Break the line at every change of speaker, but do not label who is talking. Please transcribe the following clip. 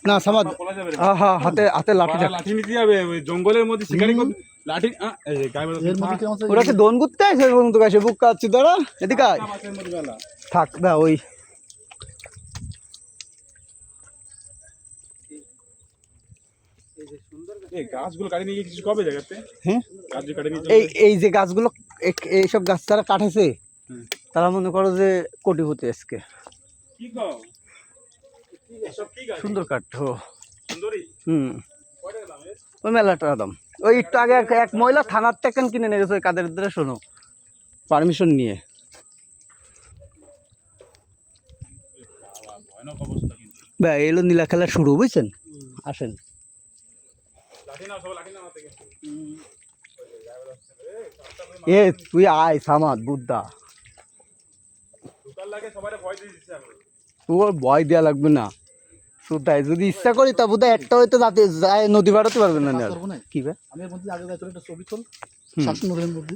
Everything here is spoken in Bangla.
না সামাদ
বলা যাবে না।
হ্যাঁ হাতে হাতে লাঠি রাখ।
লাঠি নিতে যাবে ওই জঙ্গলের মধ্যে শিকারি করতে লাঠি এই যে গায়ে
এর মধ্যে কেমন
ওরা কি দোন করতে আছে বন্ধু কাছে বুক কাচ্ছি দাঁড়া এদিকে আয়।
মাছের মধ্যে বেলা
থাক দা ওই
এই গাছগুলো কাটি নিয়ে কিছু কবে জায়গাতে
হ্যাঁ
গাছগুলো কাটি নিয়ে
এই এই যে গাছগুলো এইসব গাছ তারা কাটেছে
হুম।
তারা মনে করো যে কোটিপতি আজকে
কি কও এসব কি গাছ
সুন্দর কাঠ ও
সুন্দরী
হুম
কয়টা দাম এর
ওই মেলাটার দাম ওই একটু আগে এক মহিলা থানার থেকে কিনে নিয়ে গেছে ওই কাদের দ্বারা শোনো পারমিশন নিয়ে।
ভয়ানক অবস্থা কিন্তু
ভাই এলো নীলা খেলা শুরু বুঝছেন আসেন
লাঠি নাও সব লাঠি নাও থেকে
এ তুই আয় সামাদ বুদ্ধা
দোকান লাগে সবারে ভয় দিয়ে দিচ্ছে আমি
তোর ভয় দেওয়া লাগবে না সুতাই যদি ইচ্ছা করি তা বোধহয় একটা হয়তো যাতে যায় নদী বাড়াতে পারবে না
করবো না
কি ভাই
আমি এর মধ্যে আগে চলে একটা ছবি তোল শাসন নদীর মধ্যে